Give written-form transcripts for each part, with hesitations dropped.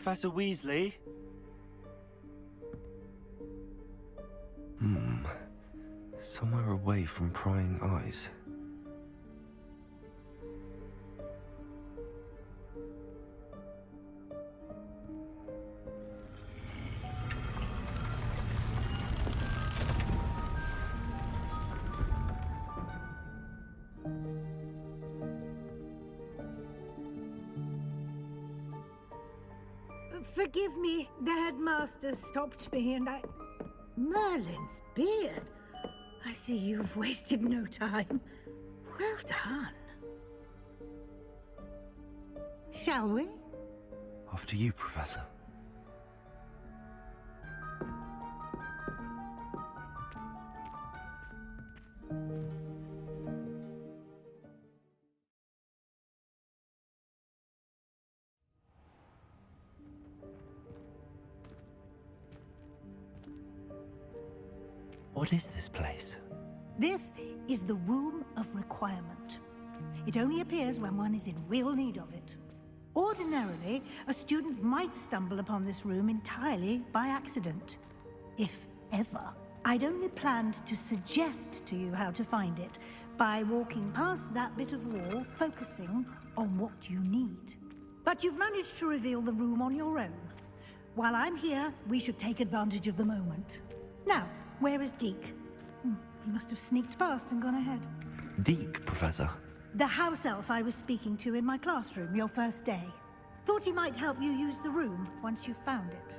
Professor Weasley? Somewhere away from prying eyes. Forgive me, the headmaster stopped me and I... Merlin's beard! I see you've wasted no time. Well done. Shall we? After you, Professor. What is this place? This is the Room of Requirement. It only appears when one is in real need of it. Ordinarily, a student might stumble upon this room entirely by accident. If ever. I'd only planned to suggest to you how to find it by walking past that bit of wall, focusing on what you need. But you've managed to reveal the room on your own. While I'm here, we should take advantage of the moment. Now, where is Deke? He must have sneaked past and gone ahead. Deke, Professor. The house elf I was speaking to in my classroom your first day. Thought he might help you use the room once you found it.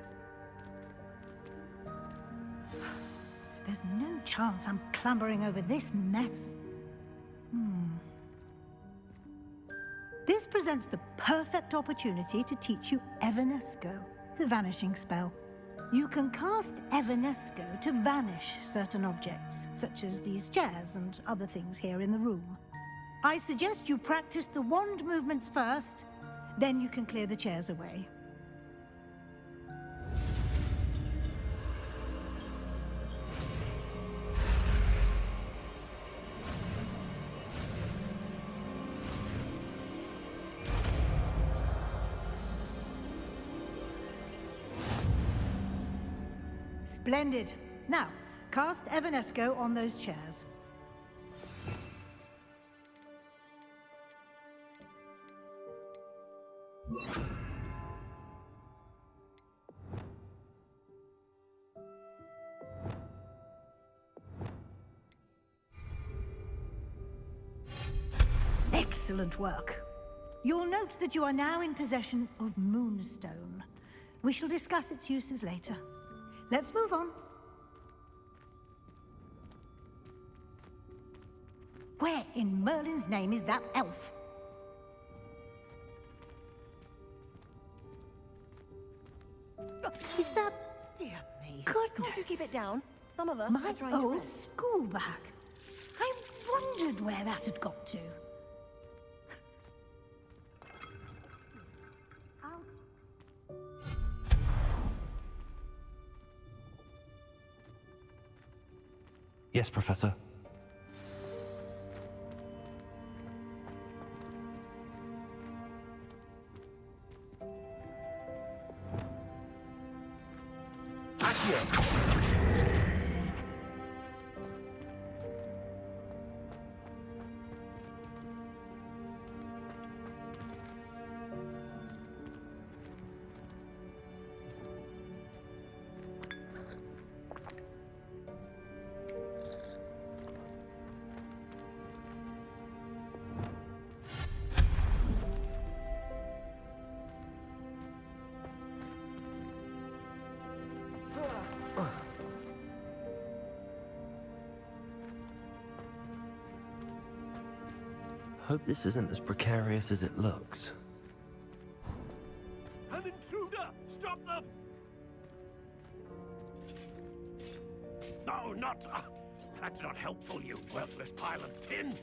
There's no chance I'm clambering over this mess. This presents the perfect opportunity to teach you Evanesco, the vanishing spell. You can cast Evanesco to vanish certain objects, such as these chairs and other things here in the room. I suggest you practice the wand movements first, then you can clear the chairs away. Splendid. Now, cast Evanesco on those chairs. Excellent work. You'll note that you are now in possession of Moonstone. We shall discuss its uses later. Let's move on. Where in Merlin's name is that elf? Is that... Dear me. Goodness. Can't you keep it down? Some of us My are trying to old rest. school bag. I wondered where that had got to. Yes, Professor. Hope this isn't as precarious as it looks. An intruder! Stop them! No, not... that's not helpful, you worthless pile of tin!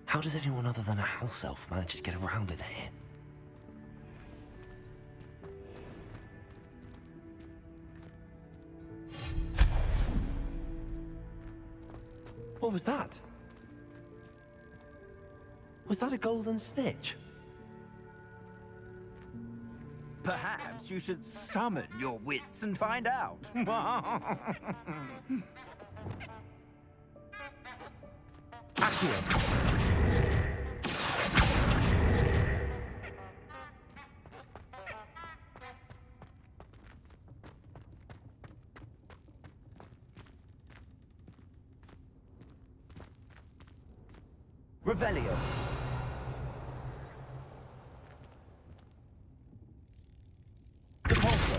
How does anyone other than a house elf manage to get around in here? What was that? Was that a golden snitch? Perhaps you should summon your wits and find out. Accio! Revelio. Depulso.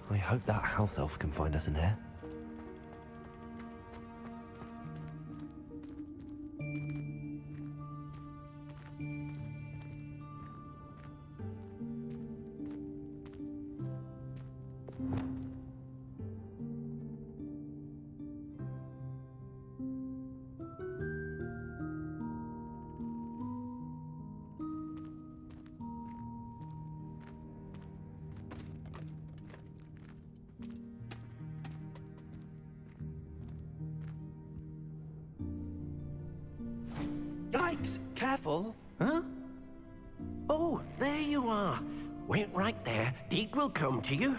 I hope that house elf can find us in here. Yikes! Careful! Huh? Oh, there you are. Wait right there. Deke will come to you.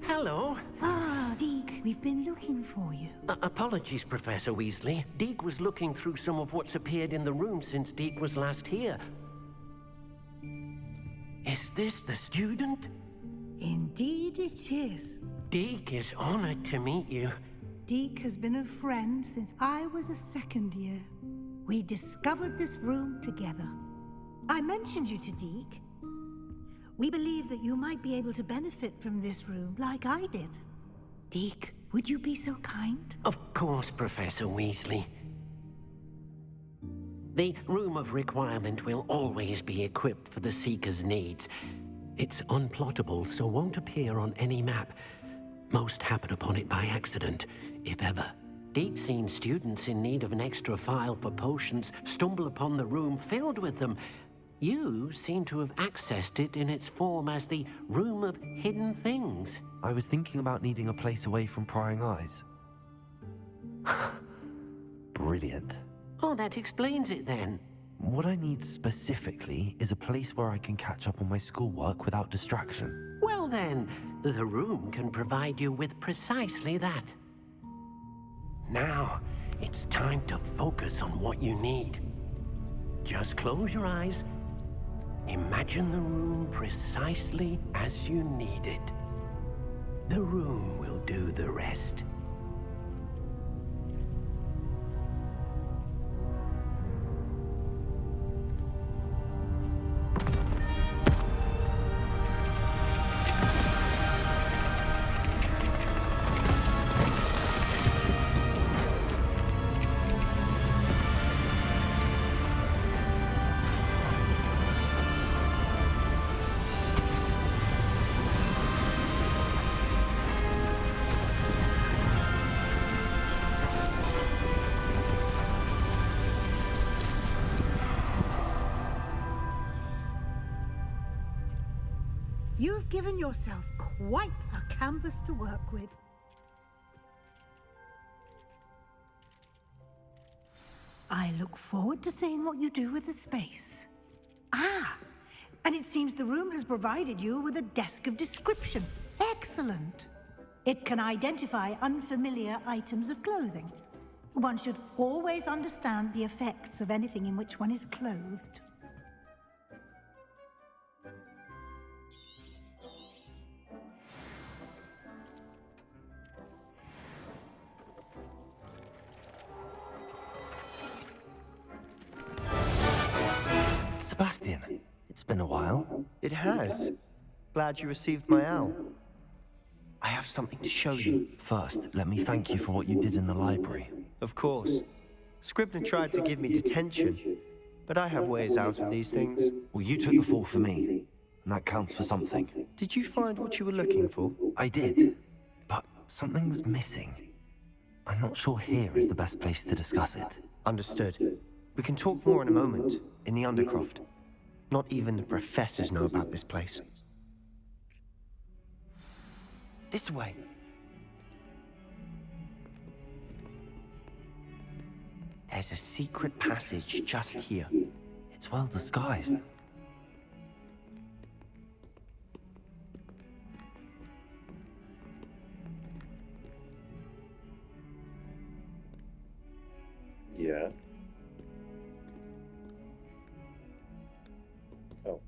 Hello. Ah, Deke, we've been looking for you. Apologies, Professor Weasley. Deke was looking through some of what's appeared in the room since Deke was last here. Is this the student? Indeed it is. Deke is honored to meet you. Deke has been a friend since I was a second year. We discovered this room together. I mentioned you to Deke. We believe that you might be able to benefit from this room like I did. Deke, would you be so kind? Of course, Professor Weasley. The Room of Requirement will always be equipped for the Seeker's needs. It's unplottable, so won't appear on any map. Most happen upon it by accident, if ever. Deke's seen students in need of an extra file for potions stumble upon the room filled with them. You seem to have accessed it in its form as the Room of Hidden Things. I was thinking about needing a place away from prying eyes. Brilliant. Oh, that explains it then. What I need specifically is a place where I can catch up on my schoolwork without distraction. Well then, the room can provide you with precisely that. Now, it's time to focus on what you need. Just close your eyes. Imagine the room precisely as you need it. The room will do the rest. You've given yourself quite a canvas to work with. I look forward to seeing what you do with the space. Ah, and it seems the room has provided you with a desk of description. Excellent. It can identify unfamiliar items of clothing. One should always understand the effects of anything in which one is clothed. Sebastian, it's been a while. It has. Glad you received my owl. I have something to show you. First, let me thank you for what you did in the library. Of course. Scribner tried to give me detention, but I have ways out of these things. Well, you took the fall for me, and that counts for something. Did you find what you were looking for? I did, but something was missing. I'm not sure here is the best place to discuss it. Understood. We can talk more in a moment, in the Undercroft. Not even the professors know about this place. This way. There's a secret passage just here. It's well disguised. Yeah. Oh.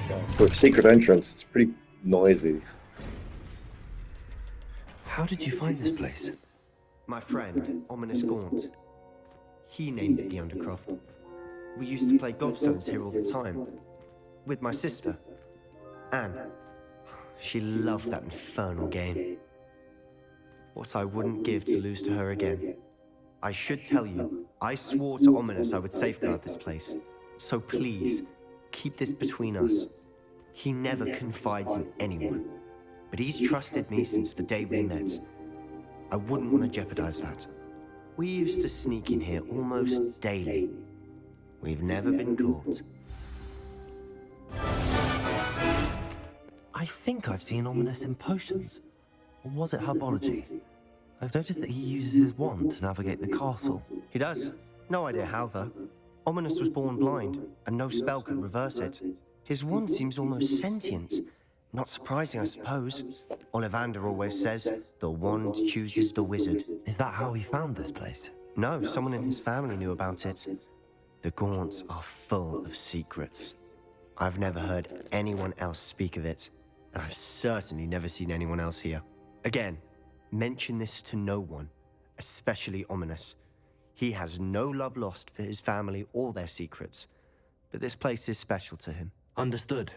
Yeah, for a secret entrance, it's pretty noisy. How did you find this place? My friend, Ominous Gaunt. He named it the Undercroft. We used to play gobstones here all the time. With my sister, Anne. She loved that infernal game. What I wouldn't give to lose to her again. I should tell you, I swore to Ominous I would safeguard this place. So please, keep this between us. He never confides in anyone. But he's trusted me since the day we met. I wouldn't want to jeopardize that. We used to sneak in here almost daily. We've never been caught. I think I've seen Ominous in potions. Or was it herbology? I've noticed that he uses his wand to navigate the castle. He does. No idea how, though. Ominous was born blind, and no spell could reverse it. His wand seems almost sentient. Not surprising, I suppose. Ollivander always says, the wand chooses the wizard. Is that how he found this place? No, someone in his family knew about it. The Gaunts are full of secrets. I've never heard anyone else speak of it, and I've certainly never seen anyone else here. Again, mention this to no one, especially Ominous. He has no love lost for his family or their secrets, but this place is special to him. Understood.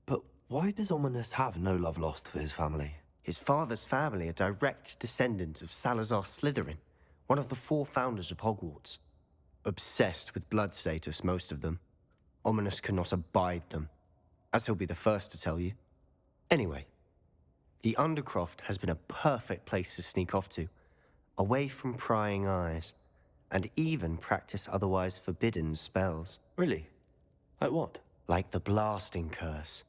But why does Ominous have no love lost for his family? His father's family are direct descendants of Salazar Slytherin, one of the 4 founders of Hogwarts. Obsessed with blood status, most of them. Ominous cannot abide them, as he'll be the first to tell you. Anyway, the Undercroft has been a perfect place to sneak off to, away from prying eyes, and even practice otherwise forbidden spells. Really? Like what? Like the Blasting Curse.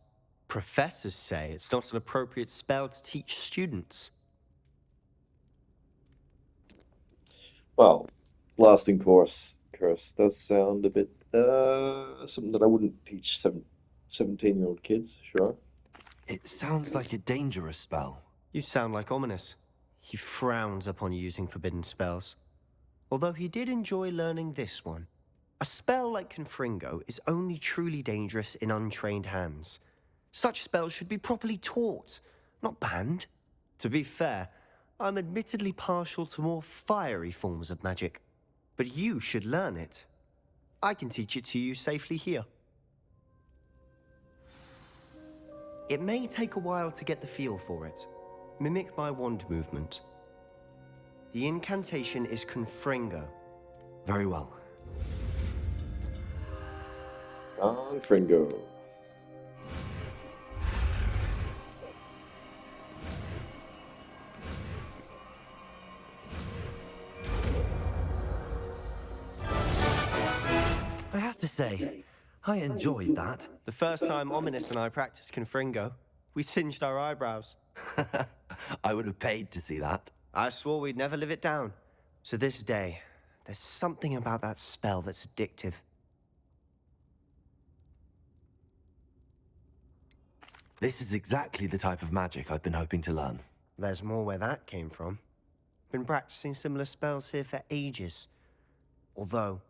Professors say it's not an appropriate spell to teach students. Well, Blasting Curse does sound a bit something that I wouldn't teach 17-year-old kids, sure. It sounds like a dangerous spell. You sound like Ominous. He frowns upon using forbidden spells. Although he did enjoy learning this one. A spell like Confringo is only truly dangerous in untrained hands. Such spells should be properly taught, not banned. To be fair, I'm admittedly partial to more fiery forms of magic. But you should learn it. I can teach it to you safely here. It may take a while to get the feel for it. Mimic my wand movement. The incantation is Confringo. Very well. Confringo. I have to say, I enjoyed that. The first time Ominous and I practiced Confringo, we singed our eyebrows. I would have paid to see that. I swore we'd never live it down. To this day, there's something about that spell that's addictive. This is exactly the type of magic I've been hoping to learn. There's more where that came from. Been practicing similar spells here for ages. Although,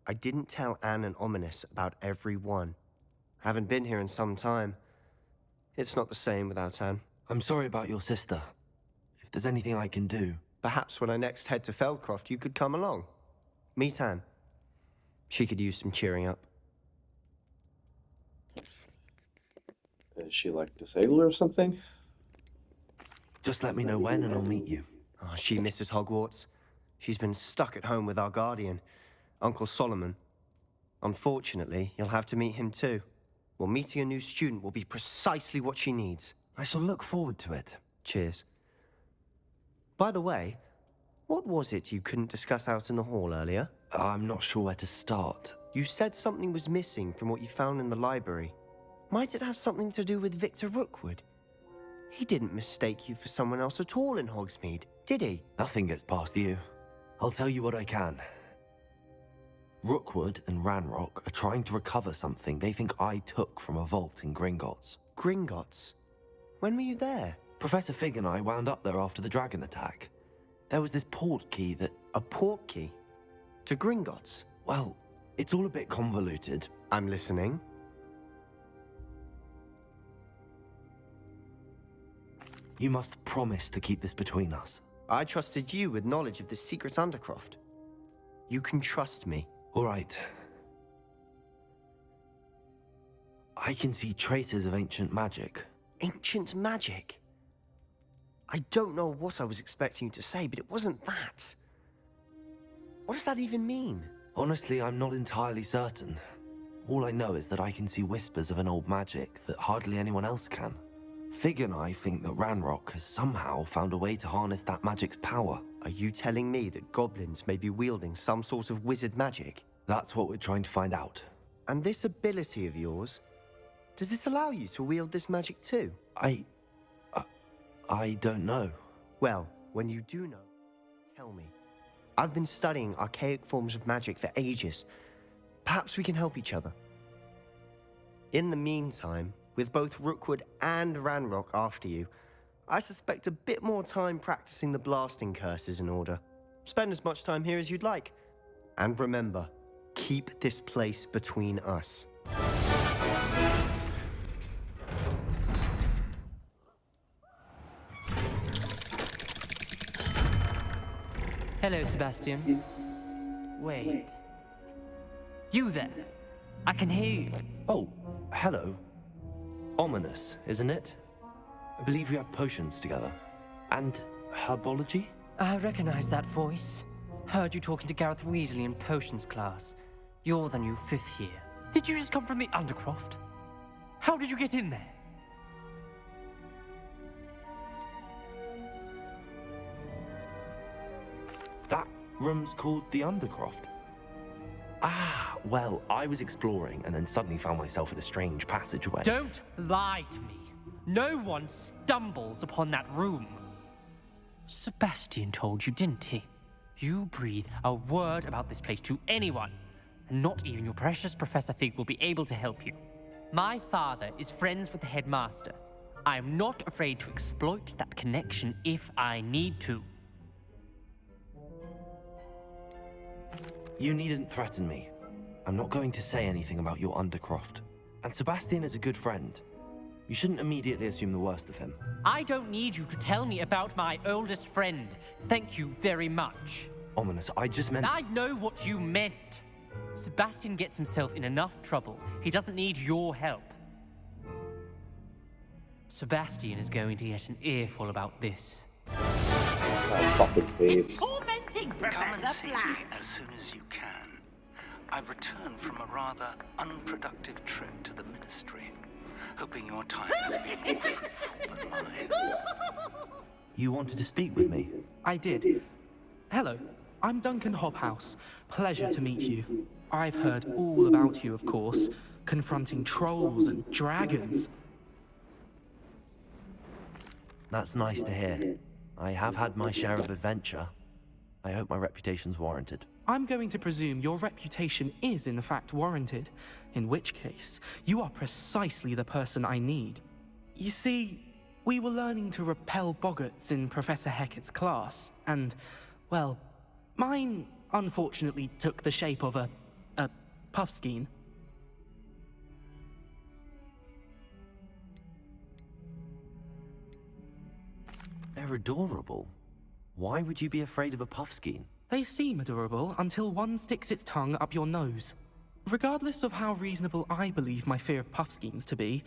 I didn't tell Anne and Ominous about every one. Haven't been here in some time. It's not the same without Anne. I'm sorry about your sister. If there's anything I can do... Perhaps when I next head to Feldcroft, you could come along. Meet Anne. She could use some cheering up. Is she like disabled or something? Just let me know when and I'll meet you. Oh, she misses Hogwarts. She's been stuck at home with our guardian, Uncle Solomon. Unfortunately, you'll have to meet him too. Well, meeting a new student will be precisely what she needs. I shall look forward to it. Cheers. By the way, what was it you couldn't discuss out in the hall earlier? I'm not sure where to start. You said something was missing from what you found in the library. Might it have something to do with Victor Rookwood? He didn't mistake you for someone else at all in Hogsmeade, did he? Nothing gets past you. I'll tell you what I can. Rookwood and Ranrock are trying to recover something they think I took from a vault in Gringotts. Gringotts? When were you there? Professor Fig and I wound up there after the dragon attack. There was this port key that... A port key? To Gringotts? Well, it's all a bit convoluted. I'm listening. You must promise to keep this between us. I trusted you with knowledge of the secret Undercroft. You can trust me. All right. I can see traces of ancient magic. Ancient magic? I don't know what I was expecting you to say, but it wasn't that. What does that even mean? Honestly, I'm not entirely certain. All I know is that I can see whispers of an old magic that hardly anyone else can. Fig and I think that Ranrock has somehow found a way to harness that magic's power. Are you telling me that goblins may be wielding some sort of wizard magic? That's what we're trying to find out. And this ability of yours, does it allow you to wield this magic too? I don't know. Well, when you do know, tell me. I've been studying archaic forms of magic for ages. Perhaps we can help each other. In the meantime, with both Rookwood and Ranrock after you, I suspect a bit more time practicing the blasting curse is in order. Spend as much time here as you'd like. And remember, keep this place between us. Hello, Sebastian. Wait. You there? I can hear you. Oh, hello. Ominous, isn't it? I believe we have potions together. And herbology? I recognize that voice. Heard you talking to Gareth Weasley in potions class. You're the new 5th year. Did you just come from the Undercroft? How did you get in there? That room's called the Undercroft. Ah, well, I was exploring and then suddenly found myself in a strange passageway. Don't lie to me. No one stumbles upon that room. Sebastian told you, didn't he? You breathe a word about this place to anyone, and not even your precious Professor Fig will be able to help you. My father is friends with the headmaster. I am not afraid to exploit that connection if I need to. You needn't threaten me. I'm not going to say anything about your Undercroft. And Sebastian is a good friend. You shouldn't immediately assume the worst of him. I don't need you to tell me about my oldest friend. Thank you very much. Ominous, I just meant... I know what you meant. Sebastian gets himself in enough trouble. He doesn't need your help. Sebastian is going to get an earful about this. Fucking babes. Tormenting Come and Professor see me Black. as soon as you can. I've returned from a rather unproductive trip to the Ministry, hoping your time has been more fruitful than mine. You wanted to speak with me? I did. Hello, I'm Duncan Hobhouse. Pleasure to meet you. I've heard all about you, of course, confronting trolls and dragons. That's nice to hear. I have had my share of adventure. I hope my reputation's warranted. I'm going to presume your reputation is in fact warranted, in which case, you are precisely the person I need. You see, we were learning to repel boggarts in Professor Hecat's class, and, well, mine unfortunately took the shape of a puffskein. They're adorable. Why would you be afraid of a puffskein? They seem adorable until one sticks its tongue up your nose. Regardless of how reasonable I believe my fear of puffskeins to be,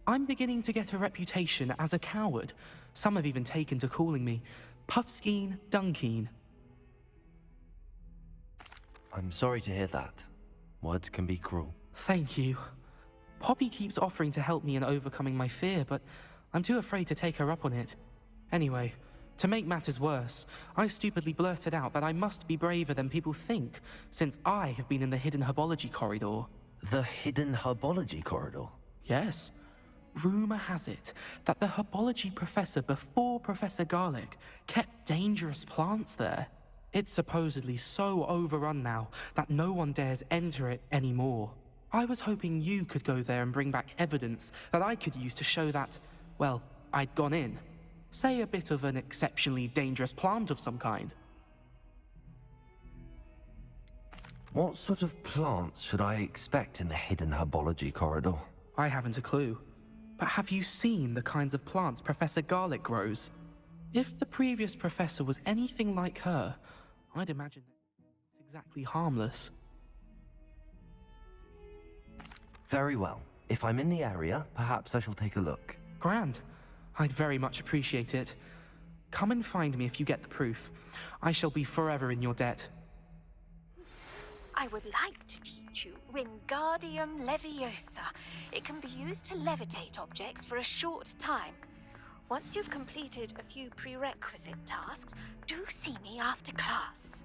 I'm beginning to get a reputation as a coward. Some have even taken to calling me Puffskeen Dunkeen. I'm sorry to hear that. Words can be cruel. Thank you. Poppy keeps offering to help me in overcoming my fear, but I'm too afraid to take her up on it. Anyway, to make matters worse, I stupidly blurted out that I must be braver than people think, since I have been in the hidden herbology corridor. The hidden herbology corridor? Yes. Rumor has it that the herbology professor before Professor Garlic kept dangerous plants there. It's supposedly so overrun now that no one dares enter it anymore. I was hoping you could go there and bring back evidence that I could use to show that, well, I'd gone in. Say a bit of an exceptionally dangerous plant of some kind. What sort of plants should I expect in the hidden herbology corridor? I haven't a clue. But have you seen the kinds of plants Professor Garlic grows? If the previous professor was anything like her, I'd imagine it's exactly harmless. Very well. If I'm in the area, perhaps I shall take a look. Grand. I'd very much appreciate it. Come and find me if you get the proof. I shall be forever in your debt. I would like to teach you Wingardium Leviosa. It can be used to levitate objects for a short time. Once you've completed a few prerequisite tasks, do see me after class.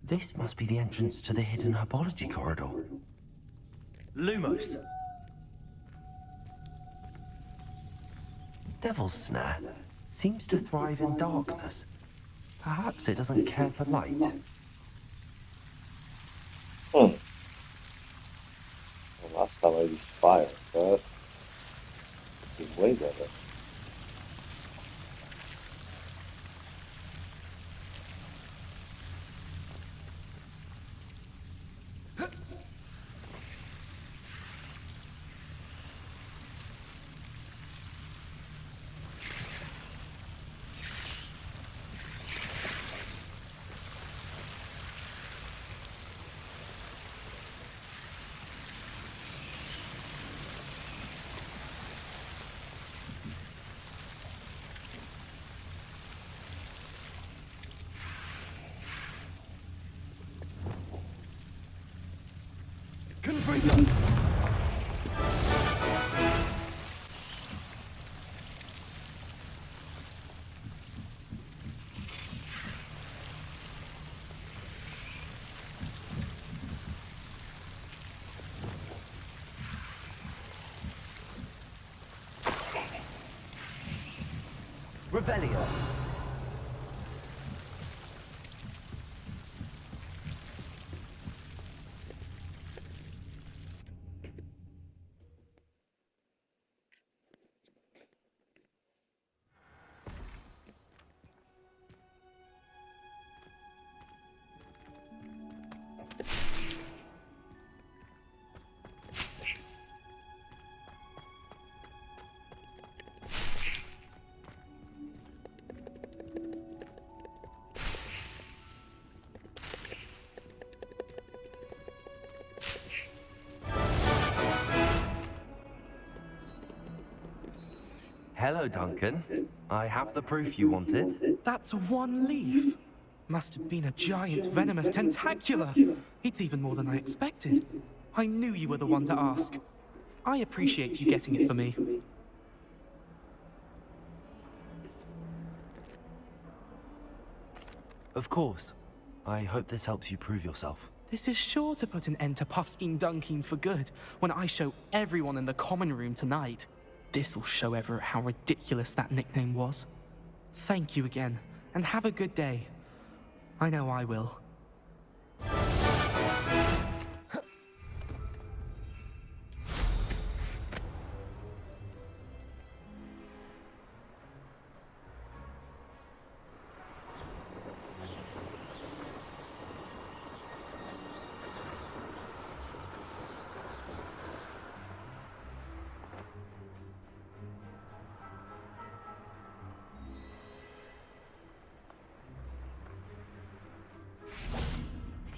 This must be the entrance to the hidden herbology corridor. Lumos. Devil's Snare seems to thrive in darkness. Perhaps it doesn't care for light. Well, last time I used fire, but it seemed way better. Revelio. Hello, Duncan. I have the proof you wanted. That's one leaf. Must have been a giant venomous tentacula. It's even more than I expected. I knew you were the one to ask. I appreciate you getting it for me. Of course. I hope this helps you prove yourself. This is sure to put an end to Puffskein Dunkeen for good when I show everyone in the common room tonight. This'll show Everett how ridiculous that nickname was. Thank you again, and have a good day. I know I will.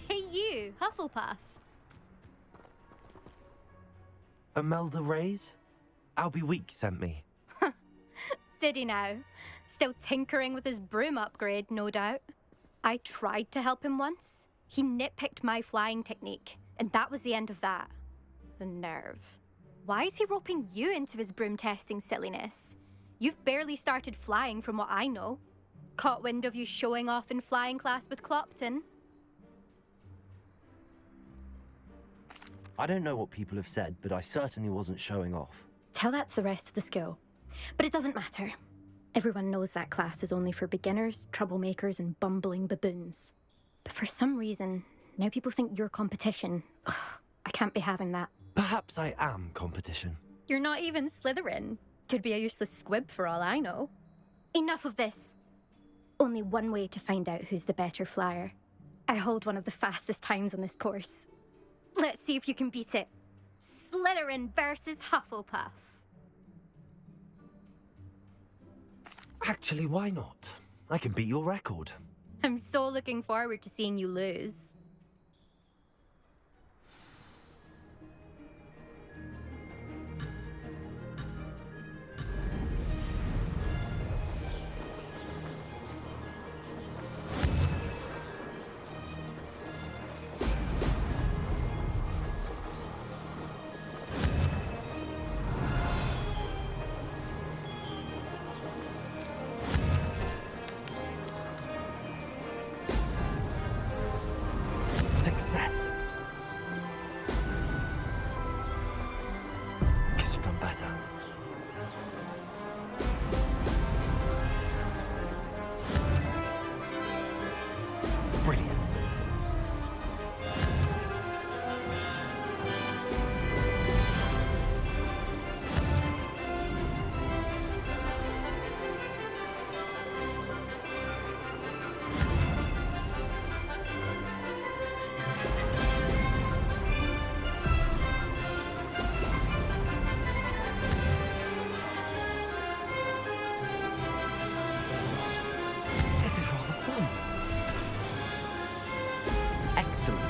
Hey you, Hufflepuff. Imelda Reyes? Albie Week sent me. Did he now? Still tinkering with his broom upgrade, no doubt. I tried to help him once. He nitpicked my flying technique, and that was the end of that. The nerve. Why is he roping you into his broom testing silliness? You've barely started flying from what I know. Caught wind of you showing off in flying class with Clopton. I don't know what people have said, but I certainly wasn't showing off. Tell that to the rest of the school. But it doesn't matter. Everyone knows that class is only for beginners, troublemakers, and bumbling baboons. But for some reason, now people think you're competition. Ugh, I can't be having that. Perhaps I am competition. You're not even Slytherin. Could be a useless squib for all I know. Enough of this. Only one way to find out who's the better flyer. I hold one of the fastest times on this course. Let's see if you can beat it. Slytherin versus Hufflepuff. Actually, why not? I can beat your record. I'm so looking forward to seeing you lose. Success. Could have done better. Brilliant. This is rather fun. Excellent.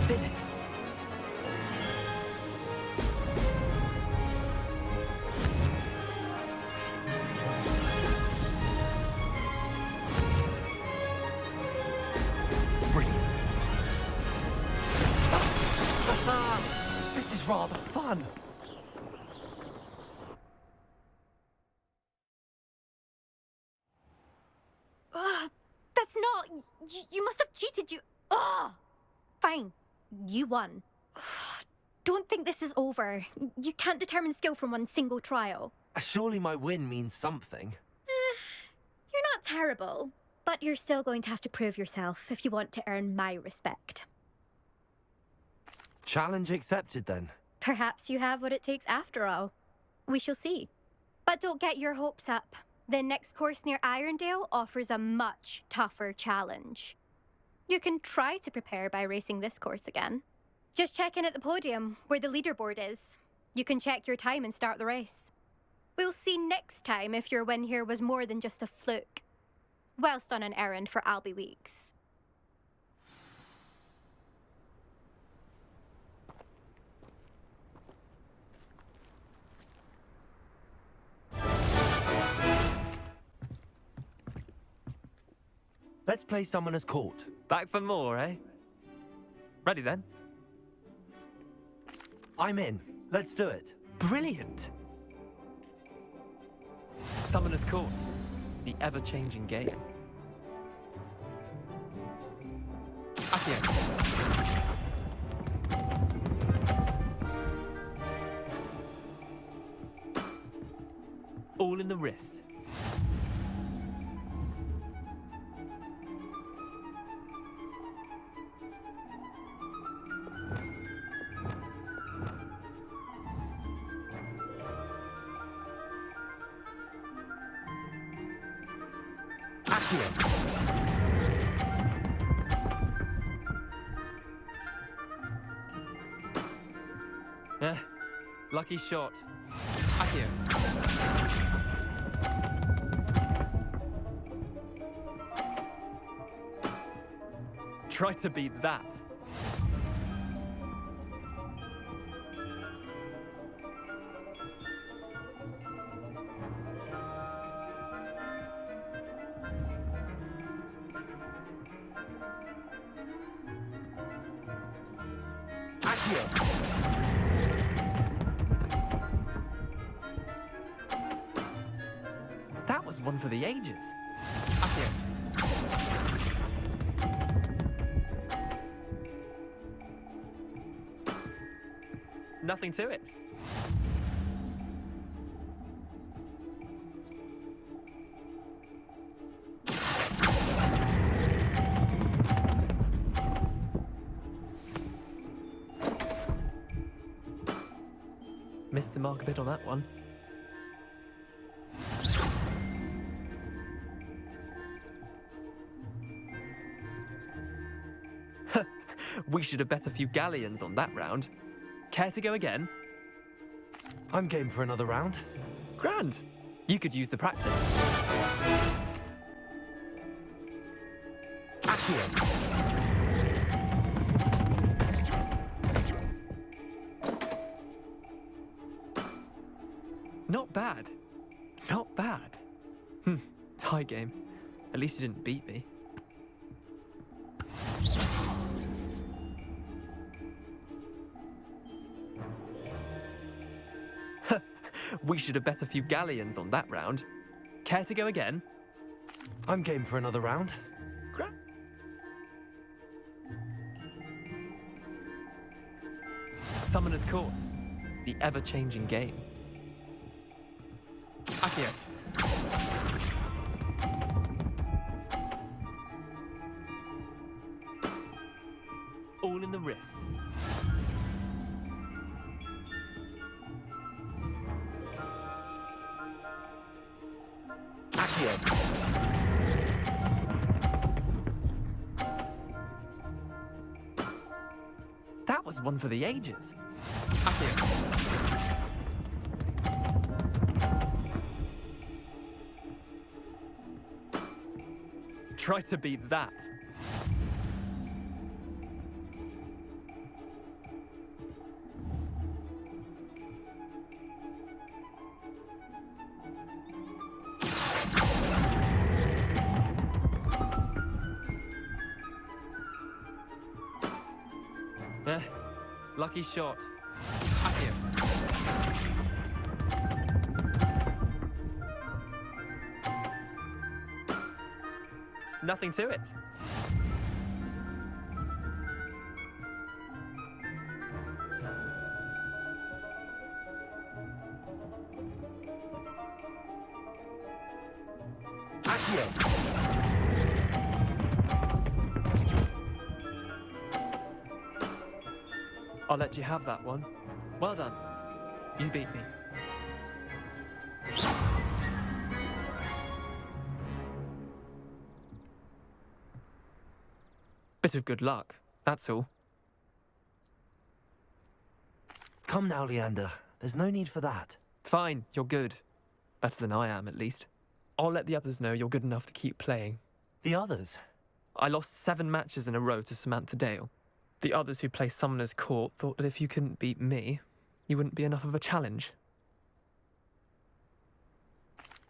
Did it. Brilliant. This is rather fun. That's not... You must have cheated, you... Ugh! Fine. You won. Don't think this is over. You can't determine skill from one single trial. Surely my win means something. You're not terrible, but you're still going to have to prove yourself if you want to earn my respect. Challenge accepted then. Perhaps you have what it takes after all. We shall see. But don't get your hopes up. The next course near Irondale offers a much tougher challenge. You can try to prepare by racing this course again. Just check in at the podium, where the leaderboard is. You can check your time and start the race. We'll see next time if your win here was more than just a fluke. Whilst on an errand for Albie Weeks. Let's play Summoner's Court. Back for more, eh? Ready then? I'm in. Let's do it. Brilliant! Summoner's Court. The ever-changing game. Accio. All in the wrist. Lucky shot. Accio. Try to beat that. That was one for the ages. Accio. Nothing to it. Missed the mark a bit on that one. We should have bet a few galleons on that round. Care to go again? I'm game for another round. Grand. You could use the practice. Accio. Not bad. Not bad. Tie game. At least you didn't beat me. We should have bet a few galleons on that round. Care to go again? I'm game for another round. Summoner's Court. The ever-changing game. Accio. All in the wrist. That was one for the ages. Accio. Try to beat that. Lucky shot. Accio. Nothing to it. Accio. I'll let you have that one. Well done. You beat me. Bit of good luck, that's all. Come now, Leander. There's no need for that. Fine, you're good. Better than I am, at least. I'll let the others know you're good enough to keep playing. The others? I lost 7 matches in a row to Samantha Dale. The others who play Summoner's Court thought that if you couldn't beat me, you wouldn't be enough of a challenge.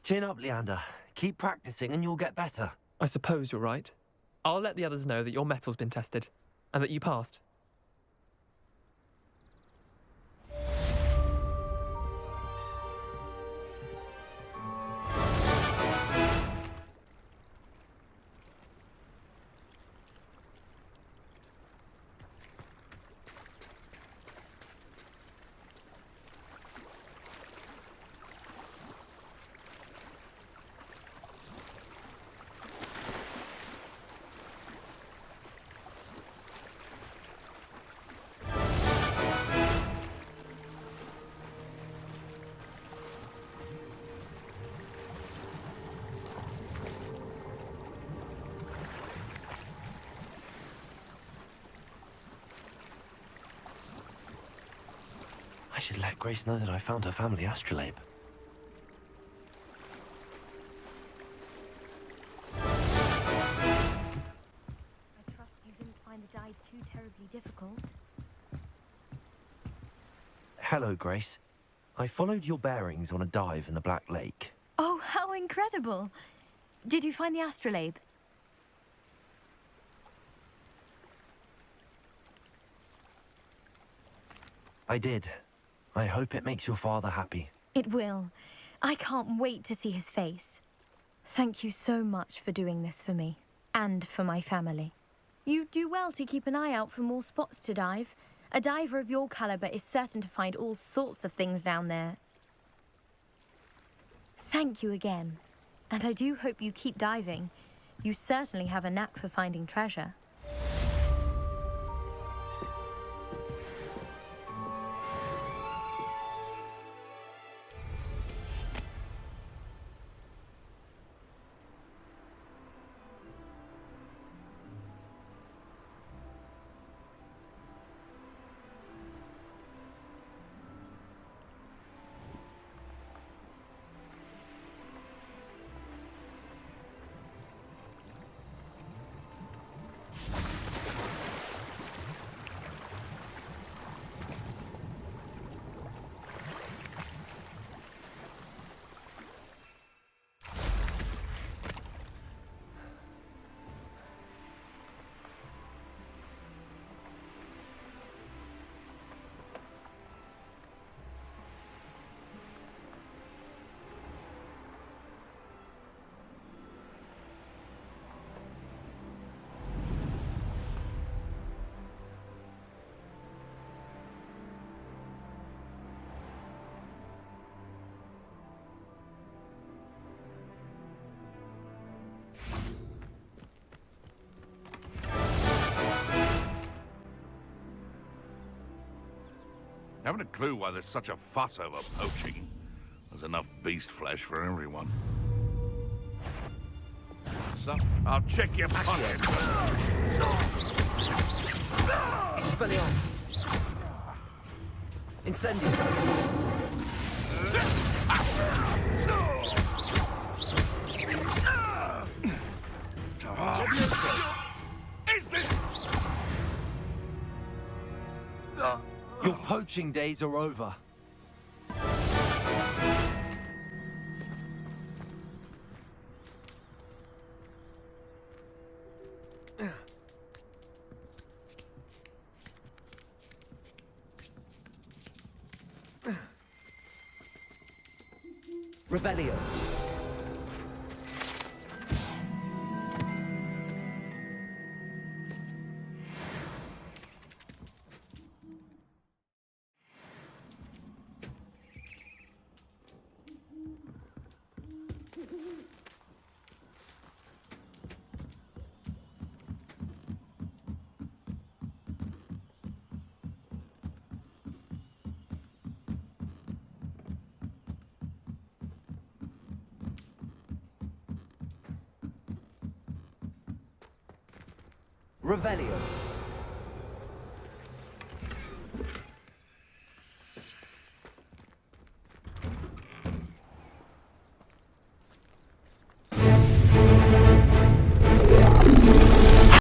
Chin up, Leander. Keep practicing and you'll get better. I suppose you're right. I'll let the others know that your metal's been tested, and that you passed. I should let Grace know that I found her family astrolabe. I trust you didn't find the dive too terribly difficult. Hello, Grace. I followed your bearings on a dive in the Black Lake. Oh, how incredible! Did you find the astrolabe? I did. I hope it makes your father happy. It will. I can't wait to see his face. Thank you so much for doing this for me, and for my family. You do well to keep an eye out for more spots to dive. A diver of your caliber is certain to find all sorts of things down there. Thank you again, and I do hope you keep diving. You certainly have a knack for finding treasure. Haven't a clue why there's such a fuss over poaching. There's enough beast flesh for everyone. So, I'll check your pocket. Expelliarmus! Incendio! Is this? Your poaching days are over. Revelio. Revelio.